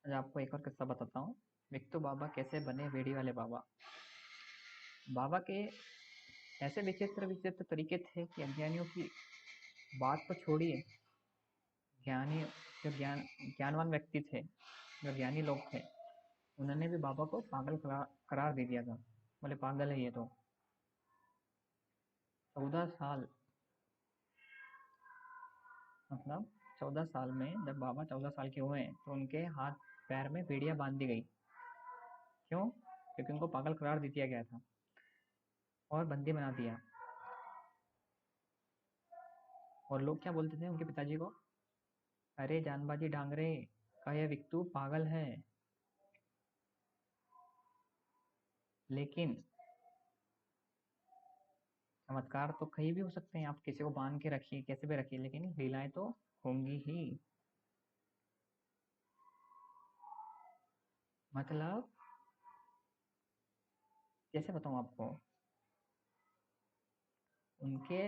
आज आपको एक और किस्सा बताता हूँ। विक्टू बाबा कैसे बने वेड़ी वाले बाबा। बाबा के ऐसे विचित्र विचित्र तरीके थे कि अज्ञानियों की बात तो छोड़िए, ज्ञानी जो ज्ञानवान व्यक्ति थे, जो ज्ञानी लोग थे, उन्होंने भी बाबा को पागल करार दे दिया था। बोले पागल है ये तो। 14 साल, मतलब 14 साल में जब बाबा 14 साल के हुए तो उनके हाथ पैर में बेड़ियां बांध दी गई। क्यों? क्योंकि उनको पागल करार दे दिया गया था और बंदी बना दिया। और लोग क्या बोलते थे उनके पिताजी को? अरे जानबाजी डांगरे का यह विक्टू पागल है। लेकिन चमत्कार तो कहीं भी हो सकते हैं, आप किसी को बांध के रखिए, कैसे भी रखिए, लेकिन लीलाएं तो होंगी ही। मतलब कैसे बताऊं आपको? उनके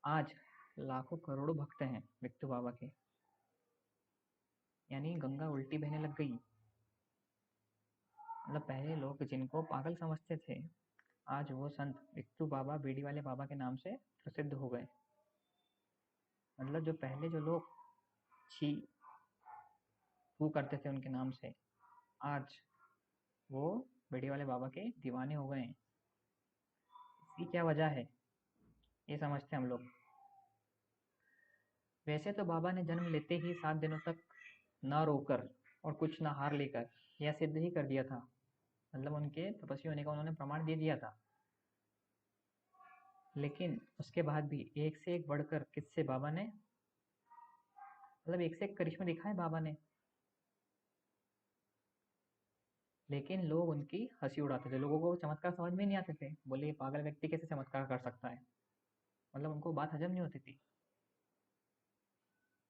आज लाखों करोड़ों भक्त हैं विक्टू बाबा के। यानी गंगा उल्टी बहने लग गई। मतलब पहले लोग जिनको पागल समझते थे, आज वो संत विक्टू बाबा बीड़ी वाले बाबा के नाम से प्रसिद्ध हो गए। मतलब जो पहले जो लोग छी तू करते थे उनके नाम से, आज वो बीड़ी वाले बाबा के दीवाने हो गए हैं। इसकी क्या वजह है, ये समझते हैं हम लोग। वैसे तो बाबा ने जन्म लेते ही 7 दिनों तक न रोकर और कुछ न हार लेकर यह सिद्ध ही कर दिया था। मतलब उनके तपस्वी होने का उन्होंने प्रमाण दे दिया था। लेकिन उसके बाद भी एक से एक बढ़कर किससे बाबा ने, मतलब एक से एक करिश्मा दिखाए बाबा ने। लेकिन लोग उनकी हंसी उड़ाते थे, लोगों को चमत्कार समझ में नहीं आते थे। बोले ये पागल व्यक्ति कैसे चमत्कार कर सकता है, मतलब उनको बात हजम नहीं होती थी।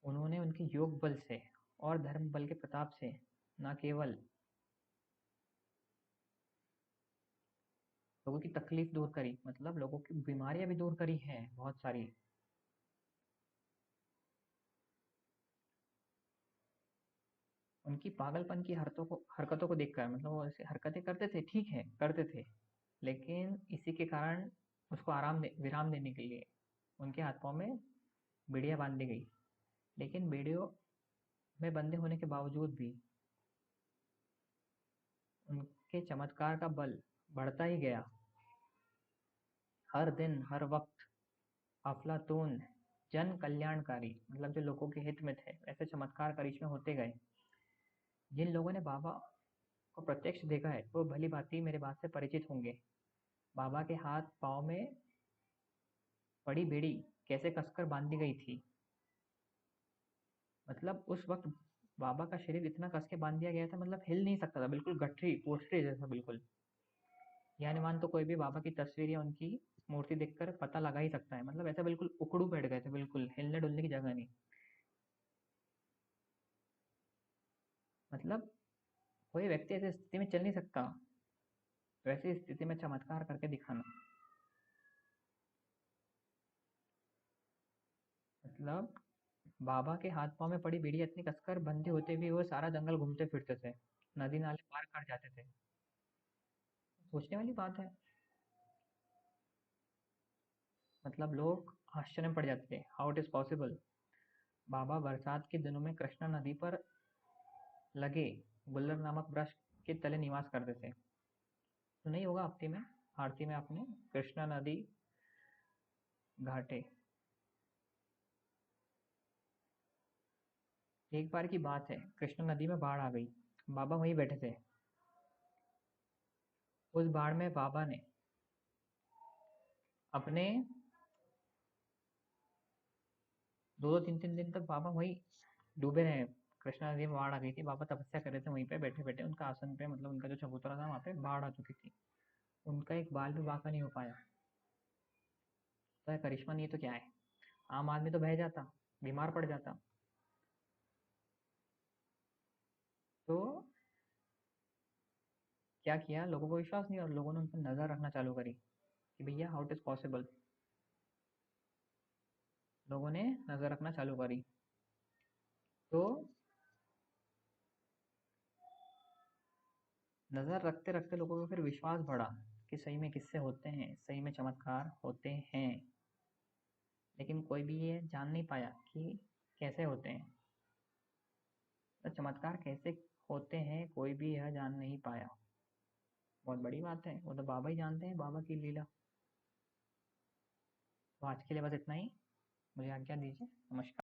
उन्होंने उनके योग बल से और धर्म बल के प्रताप से न केवल लोगों की तकलीफ दूर करी, मतलब लोगों की बीमारियां भी दूर करी हैं बहुत सारी। उनकी पागलपन की हरकतों को देखकर, मतलब वो ऐसे हरकतें करते थे, ठीक है करते थे, लेकिन इसी के कारण उसको विराम देने के लिए उनके हाथ पांव में बेड़ियां बांध दी गई। लेकिन बेड़ियों में बंधे होने के बावजूद भी उनके चमत्कार का बल बढ़ता ही गया। हर दिन हर वक्त अफलातून जन कल्याणकारी, मतलब जो लोगों के हित में थे, ऐसे चमत्कार करिश्मे होते गए। जिन लोगों ने बाबा को प्रत्यक्ष देखा है वो भली भांति मेरे बात से परिचित होंगे। बाबा के हाथ पांव में पड़ी बेड़ी कैसे कसकर बांध दी गई थी। मतलब उस वक्त बाबा का शरीर इतना कस के बांध दिया गया था, मतलब हिल नहीं सकता था, बिल्कुल गठरी पोटरी जैसा बिल्कुल। यह अनुमान तो कोई भी बाबा की तस्वीर या उनकी मूर्ति देखकर पता लगा ही सकता है। मतलब ऐसा बिल्कुल उकड़ू बैठ गए थे, बिल्कुल हिलने डुलने की जगह नहीं। मतलब कोई व्यक्ति ऐसी स्थिति में चल नहीं सकता, वैसी स्थिति में चमत्कार करके दिखाना। मतलब बाबा के हाथ पांव में पड़ी बेड़ी इतनी कसकर बंधे होते भी वो सारा जंगल घूमते फिरते थे, नदी नाले पार कर जाते थे। सोचने वाली बात है। मतलब लोग आश्चर्य में पड़ जाते थे, हाउ इट इज पॉसिबल। बाबा बरसात के दिनों में कृष्णा नदी पर लगे गुल्लर नामक वृक्ष के तले निवास करते थे। तो नहीं होगा आरती में, आरती में आपने कृष्णा नदी घाटे। एक बार की बात है, कृष्णा नदी में बाढ़ आ गई। बाबा वहीं बैठे थे। उस बाढ़ में बाबा ने अपने 2-2 3-3 दिन तक बाबा वहीं डूबे रहे। कृष्णा नदी में बाढ़ आ गई थी, बाबा तपस्या कर रहे थे वहीं पे बैठे बैठे उनका आसन पे, मतलब उनका जो चबूतरा था वहां पे बाढ़ आ चुकी थी। उनका एक बाल भी बांका नहीं हो पाया। तो करिश्मा नहीं है तो क्या है, आम आदमी तो बह जाता, बीमार पड़ जाता। तो क्या किया, लोगों को विश्वास नहीं और लोगों ने उन पर नजर रखना चालू करी कि भैया हाउ इट इज पॉसिबल। लोगों ने नजर रखना चालू करी। तो नज़र रखते रखते लोगों का फिर विश्वास बढ़ा कि सही में किससे होते हैं, सही में चमत्कार होते हैं। लेकिन कोई भी ये जान नहीं पाया कि कैसे होते हैं, तो चमत्कार कैसे होते हैं कोई भी यह जान नहीं पाया। बहुत बड़ी बात है, वो तो बाबा ही जानते हैं बाबा की लीला। तो आज के लिए बस इतना ही। मुझे आज्ञा दीजिए। नमस्कार।